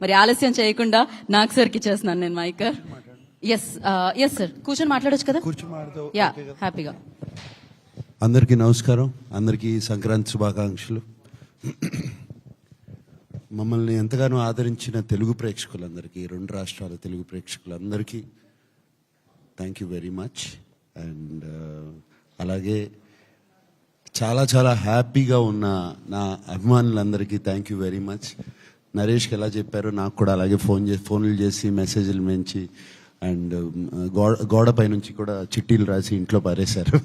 మరి ఆలస్యం చేయకుండా నాకు సార్కి చేస్తున్నాను నేను మైక్. ఎస్ సార్, కూర్చొని మాట్లాడొచ్చు కదా? యా, హ్యాపీగా. అందరికీ నమస్కారం, అందరికీ సంక్రాంతి శుభాకాంక్షలు. మమ్మల్ని ఎంతగానో ఆదరించిన తెలుగు ప్రేక్షకులందరికీ, రెండు రాష్ట్రాల తెలుగు ప్రేక్షకులందరికీ thank you very much. And అలాగే చాలా చాలా హ్యాపీగా ఉన్న నా అభిమానులందరికీ థ్యాంక్ యూ వెరీ మచ్. నరేష్కి ఎలా చెప్పారో నాకు కూడా అలాగే ఫోన్లు చేసి మెసేజ్లు మెంచి అండ్ గోడపై నుంచి కూడా చిట్టీలు రాసి ఇంట్లో పారేశారు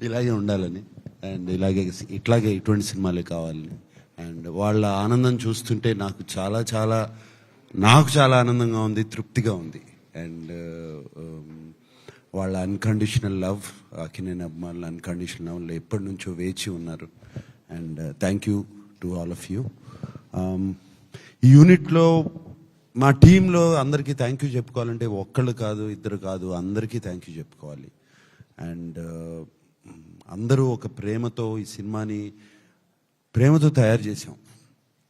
ఇలాగే ఉండాలని అండ్ ఇట్లాగే ఇటువంటి సినిమాలే కావాలని. అండ్ వాళ్ళ ఆనందం చూస్తుంటే నాకు చాలా చాలా ఆనందంగా ఉంది, తృప్తిగా ఉంది. అండ్ వాళ్ళ అన్కండిషనల్ లవ్, అక్కినేని అభిమానుల అన్కండిషనల్ లవ్లో ఎప్పటి నుంచో వేచి ఉన్నారు. And thank you to all of you. ఈ యూనిట్లో మా టీంలో అందరికీ థ్యాంక్ యూ చెప్పుకోవాలంటే ఒక్కళ్ళు కాదు, ఇద్దరు కాదు, అందరికీ థ్యాంక్ యూ చెప్పుకోవాలి. అండ్ అందరూ ఒక ప్రేమతో ఈ సినిమాని తయారు చేసాం.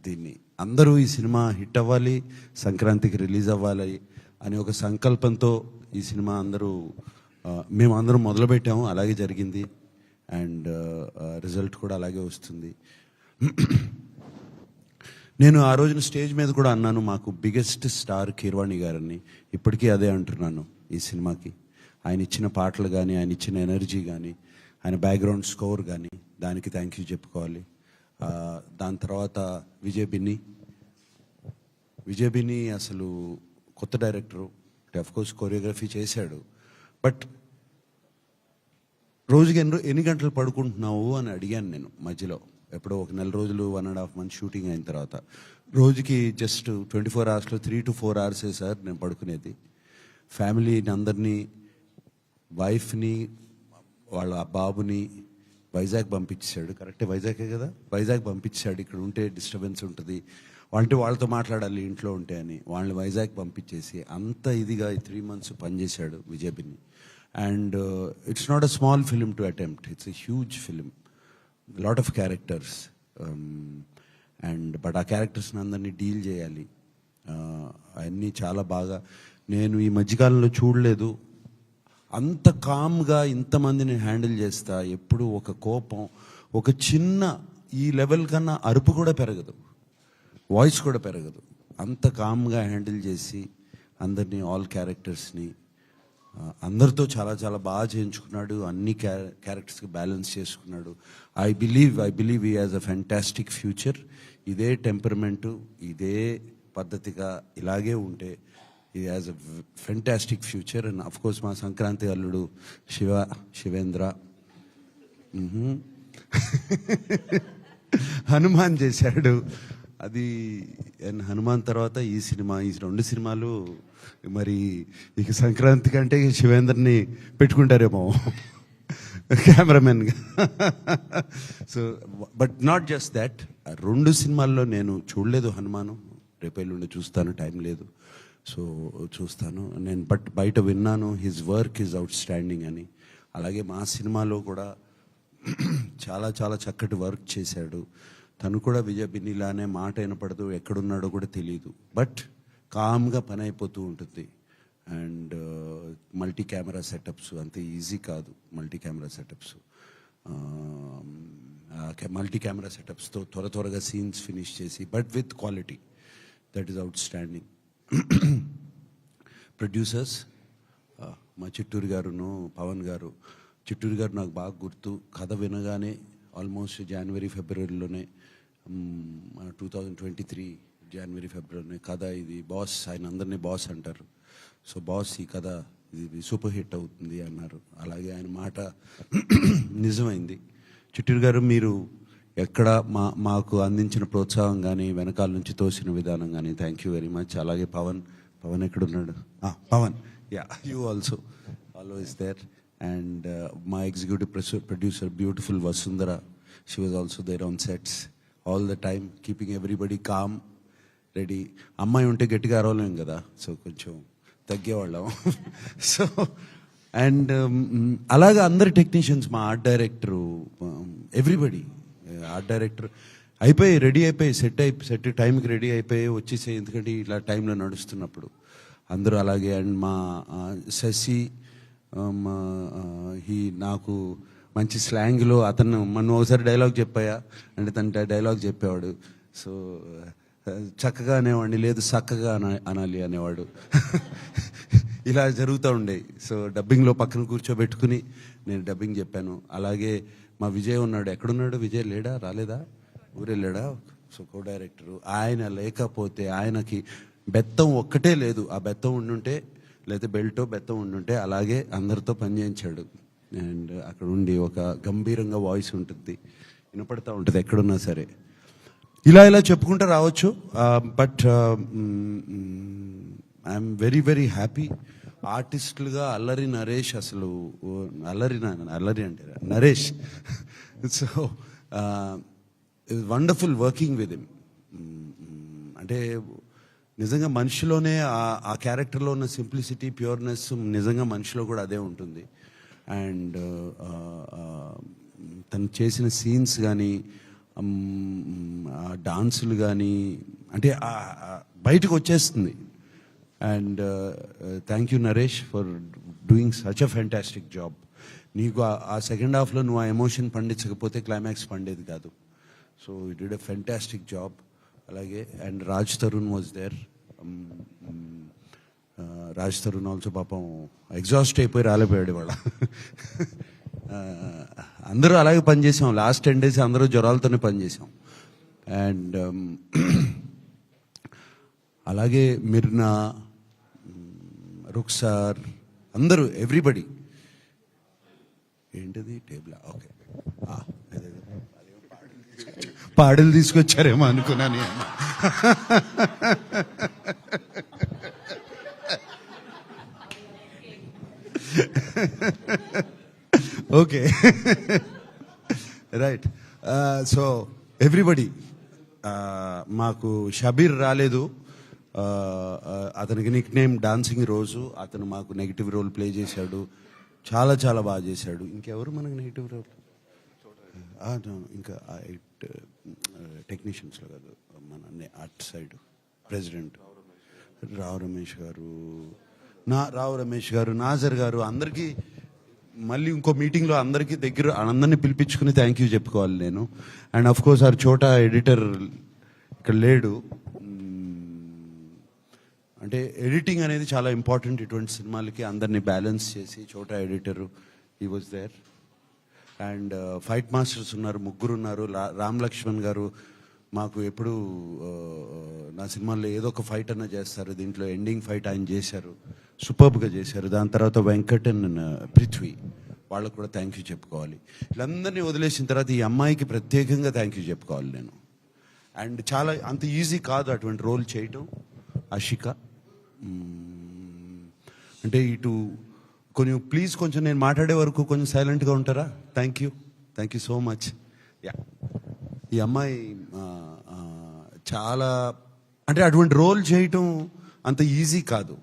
దీన్ని అందరూ ఈ సినిమా హిట్ అవ్వాలి, సంక్రాంతికి రిలీజ్ అవ్వాలి అని ఒక సంకల్పంతో ఈ సినిమా మేము అందరం మొదలుపెట్టాము. అలాగే జరిగింది. అండ్ రిజల్ట్ కూడా అలాగే వస్తుంది. నేను ఆ రోజున స్టేజ్ మీద కూడా అన్నాను, మాకు బిగ్గెస్ట్ స్టార్ కీరవాణి గారని. ఇప్పటికీ అదే అంటున్నాను. ఈ సినిమాకి ఆయన ఇచ్చిన పాటలు కానీ, ఆయన ఇచ్చిన ఎనర్జీ కానీ, ఆయన బ్యాక్గ్రౌండ్ స్కోర్ కానీ, దానికి థ్యాంక్ యూ చెప్పుకోవాలి. దాని తర్వాత విజయ్ బిన్ని అసలు కొత్త డైరెక్టరు, అఫ్కోర్స్ కొరియోగ్రఫీ చేశాడు. బట్ రోజుకి ఎన్ని గంటలు పడుకుంటున్నావు అని అడిగాను నేను మధ్యలో. ఎప్పుడో ఒక నెల రోజులు, 1.5 months షూటింగ్ అయిన తర్వాత రోజుకి just 24 hours 3 to 4 hours sir నేను పడుకునేది. ఫ్యామిలీని అందరినీ, వైఫ్ని, వాళ్ళ బాబుని వైజాగ్ పంపించాడు. కరెక్టే, వైజాగే కదా, వైజాగ్ పంపించాడు. ఇక్కడ ఉంటే డిస్టర్బెన్స్ ఉంటుంది, వాళ్ళతో మాట్లాడాలి ఇంట్లో ఉంటే అని వాళ్ళని వైజాగ్ పంపించేసి అంత ఇదిగా ఈ 3 months పనిచేశాడు Vijay Binny. And it's not a small film to attempt, it's a huge film, lot of characters. And but ఆ క్యారెక్టర్స్ని అందరినీ డీల్ చేయాలి. అవన్నీ చాలా బాగా, నేను ఈ మధ్యకాలంలో చూడలేదు అంత కామ్గా ఇంతమందిని హ్యాండిల్ చేస్తా. ఎప్పుడు ఒక కోపం, ఒక చిన్న ఈ లెవెల్ కన్నా అరుపు కూడా పెరగదు, వాయిస్ కూడా పెరగదు. అంత కామ్గా హ్యాండిల్ చేసి అందరినీ, ఆల్ క్యారెక్టర్స్ని అందరితో చాలా చాలా బాగా చేయించుకున్నాడు. అన్ని క్యారెక్టర్స్కి బ్యాలెన్స్ చేసుకున్నాడు. I believe he has a fantastic future. ఇదే టెంపర్మెంటు, ఇదే పద్ధతిగా ఇలాగే ఉంటే he has a fantastic future. And of course మా సంక్రాంతి అల్లుడు శివేంద్ర హనుమాన్ చేశాడు. అది హనుమాన్ తర్వాత ఈ సినిమా, ఈ 2 సినిమాలు మరి ఇక సంక్రాంతి కంటే శివేందర్ని పెట్టుకుంటారేమో కెమెరామెన్గా. So but not just that, 2 సినిమాల్లో నేను చూడలేదు హనుమాను. రేపెల్లుండి చూస్తాను, టైం లేదు, సో చూస్తాను నేను. బట్ బయట విన్నాను his work is out standing అని. అలాగే మా సినిమాలో కూడా చాలా చాలా చక్కటి వర్క్ చేశాడు. తను కూడా విజయ్ బిన్నిలానే మాట వినపడదు, ఎక్కడున్నాడో కూడా తెలియదు, బట్ కామ్గా పని అయిపోతూ ఉంటుంది. అండ్ మల్టీ కెమెరా సెటప్స్ అంత ఈజీ కాదు. మల్టీ కెమెరా సెటప్స్తో త్వరగా సీన్స్ ఫినిష్ చేసి, but with quality, that is out standing. Producers మా చిట్టూరు గారును పవన్ గారు. చిట్టూరు గారు నాకు బాగా గుర్తు, కథ వినగానే ఆల్మోస్ట్ January-February 2023 January-February కథ ఇది బాస్, ఆయన అందరినీ బాస్ అంటారు. సో బాస్ ఈ కథ ఇది సూపర్ హిట్ అవుతుంది అన్నారు. అలాగే ఆయన మాట నిజమైంది. చిట్టూరు గారు, మీరు ఎక్కడ మాకు అందించిన ప్రోత్సాహం కానీ, వెనకాల నుంచి తోసిన విధానం కానీ థ్యాంక్ యూ వెరీ మచ్. అలాగే పవన్ ఎక్కడున్నాడు? Pavan, yeah, you also always there. And my executive producer, beautiful Vasundhara, she was also there on sets all the time, keeping everybody calm, ready. అమ్మాయి ఉంటే గట్టిగా అరవలేం కదా, సో కొంచెం తగ్గేవాళ్ళం. సో అండ్ అలాగా అందరు technicians, మా art director, everybody, art director అయిపోయి ready అయిపోయి సెట్ టైంకి రెడీ అయిపోయి వచ్చేసే, ఎందుకంటే ఇలా టైంలో నడుస్తున్నప్పుడు అందరూ అలాగే. అండ్ మా శశి నాకు మంచి స్లాంగ్లో అతను మనం ఒకసారి డైలాగ్ చెప్పాయా అంటే తన డైలాగ్ చెప్పేవాడు. సో చక్కగా అనేవాడిని, లేదు చక్కగా అనాలి అనేవాడు. ఇలా జరుగుతూ ఉండేవి. సో డబ్బింగ్లో పక్కన కూర్చోబెట్టుకుని నేను డబ్బింగ్ చెప్పాను. అలాగే మా విజయ్ ఉన్నాడు. ఎక్కడున్నాడు విజయ్? లేడా? రాలేదా? ఊరెళ్ళాడా? సో కో డైరెక్టరు ఆయన లేకపోతే, ఆయనకి బెత్తం ఒక్కటే లేదు. ఆ బెత్తం ఉండుంటే, లేదా బెల్టో బెత్తం ఉండుంటే అలాగే అందరితో పనిచేయించాడు. అండ్ అక్కడ ఉండి ఒక గంభీరంగా వాయిస్ ఉంటుంది, వినపడతా ఉంటుంది ఎక్కడున్నా సరే. ఇలా చెప్పుకుంటూ రావచ్చు. But I'm very very happy. ఆర్టిస్టులుగా అల్లరి నరేష్, అసలు అల్లరి అంటే Naresh. So wonderful working with him. అంటే నిజంగా మనిషిలోనే ఆ క్యారెక్టర్లో ఉన్న సింప్లిసిటీ, ప్యూర్నెస్ నిజంగా మనిషిలో కూడా అదే ఉంటుంది. అండ్ తను చేసిన సీన్స్ కానీ, డాన్సులు కానీ, అంటే బయటకు వచ్చేస్తుంది. And thank you Naresh for doing such a fantastic job. నీకు ఆ సెకండ్ హాఫ్లో నువ్వు ఆ ఎమోషన్ పండించకపోతే క్లైమాక్స్ పండేది కాదు. So you did a fantastic job. అలాగే and Raj Tarun was there. Raj Tarun also పాపం ఎగ్జాస్ట్ అయిపోయి రాలేపోయాడు ఇవాళ. అందరూ అలాగే పనిచేసాం. లాస్ట్ 10 days అందరూ జ్వరాలతోనే పనిచేసాం. అండ్ అలాగే మిర్నా, రుక్సార్, అందరూ ఎవ్రీబడి. ఏంటిది టేబుల్? ఓకే, పాడలు తీసుకొచ్చారేమో అనుకున్నాను. Okay, right. సో ఎవ్రీబడి, మాకు షబీర్ రాలేదు. అతనికి నిక్ నేమ్ డాన్సింగ్ రోజు. అతను మాకు నెగిటివ్ రోల్ ప్లే చేశాడు. చాలా చాలా బాగా చేశాడు. ఇంకెవరు మనకు నెగిటివ్ రోల్? ఇంకా టెక్నీషియన్స్లో కాదు, మన art side president Rao Ramesh గారు, నాజర్ గారు, అందరికీ మళ్ళీ ఇంకో మీటింగ్లో అందరికీ అందరినీ పిలిపించుకుని థ్యాంక్ యూ చెప్పుకోవాలి నేను. అండ్ అఫ్ కోర్స్ ఆర్ చోటా ఎడిటర్ ఇక్కడ లేడు. అంటే ఎడిటింగ్ అనేది చాలా ఇంపార్టెంట్ ఇటువంటి సినిమాలకి. అందరినీ బ్యాలెన్స్ చేసి Chota editor he was there. And fight masters ఉన్నారు, 3 ఉన్నారు. రామ్ లక్ష్మణ్ గారు మాకు ఎప్పుడు నా సినిమాల్లో ఏదో ఒక ఫైట్ అన్న చేస్తారు. దీంట్లో ఎండింగ్ ఫైట్ ఆయన చేశారు, సూపర్బ్గా చేశారు. దాని తర్వాత వెంకట్ అండ్ పృథ్వీ, వాళ్ళకు కూడా థ్యాంక్ యూ చెప్పుకోవాలి. వీళ్ళందరినీ వదిలేసిన తర్వాత ఈ అమ్మాయికి ప్రత్యేకంగా థ్యాంక్ యూ చెప్పుకోవాలి నేను. అండ్ చాలా అంత ఈజీ కాదు అటువంటి రోల్ చేయటం. ఆషిక అంటే ఇటు కొంచెం నేను మాట్లాడే వరకు కొంచెం సైలెంట్గా ఉంటారా? Thank you so much. Yeah, ఈ అమ్మాయి చాలా, అంటే అటువంటి రోల్ చేయటం అంత ఈజీ కాదు.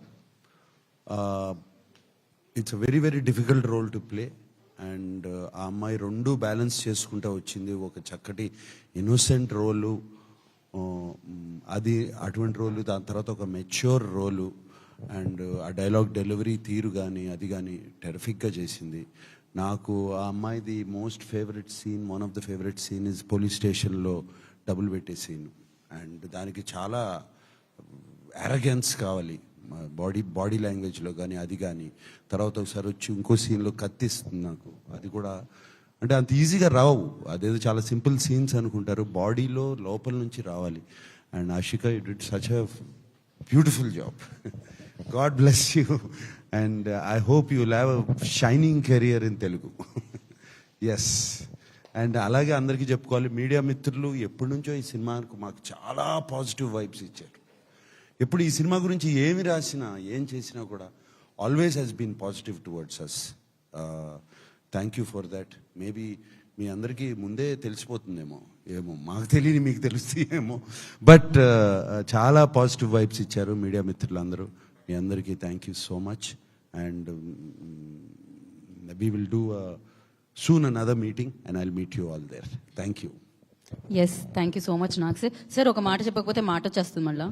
It's a very very difficult role to play. And ఆ అమ్మాయి 2 బ్యాలెన్స్ చేసుకుంటూ వచ్చింది. ఒక చక్కటి ఇన్నోసెంట్ రోలు, అది అటువంటి రోలు, దాని తర్వాత ఒక మెచ్యూర్ రోలు. అండ్ ఆ డైలాగ్ డెలివరీ తీరు కానీ అది కానీ టెరిఫిక్గా చేసింది. నాకు ఆ అమ్మాయిది most favourite scene, one of the favourite scene is police స్టేషన్లో డబుల్ పెట్టే సీన్. అండ్ దానికి చాలా అరగెన్స్ కావాలి బాడీ లాంగ్వేజ్లో కానీ అది కానీ. తర్వాత ఒకసారి వచ్చి ఇంకో సీన్లో కత్తిస్తుంది నాకు. అది కూడా అంటే అంత ఈజీగా రావు, అదేదో చాలా సింపుల్ సీన్స్ అనుకుంటారు, బాడీలో లోపల నుంచి రావాలి. And Ashika, you did such a beautiful job. God bless you. And I hope you will have a shining career in Telugu. Yes. And అలాగే అందరికీ చెప్పుకోవాలి, మీడియా మిత్రులు ఎప్పటి నుంచో ఈ సినిమాకు మాకు చాలా పాజిటివ్ వైబ్స్ ఇచ్చారు. ఎప్పుడు ఈ సినిమా గురించి ఏమి రాసినా ఏం చేసినా కూడా always has been positive towards us. Thank you for that. Maybe మీ అందరికీ ముందే తెలిసిపోతుందేమో, ఏమో మాకు తెలియని మీకు తెలుస్తాయేమో. బట్ చాలా పాజిటివ్ వైబ్స్ ఇచ్చారు మీడియా మిత్రులందరూ. మీ అందరికీ thank you so much. And we will do soon another meeting and I'll meet you all there. Thank you. Yes thank you so much Nag sir. Sir ఒక మాట చెప్పకపోతే మాట వచ్చేస్తుంది మళ్ళీ.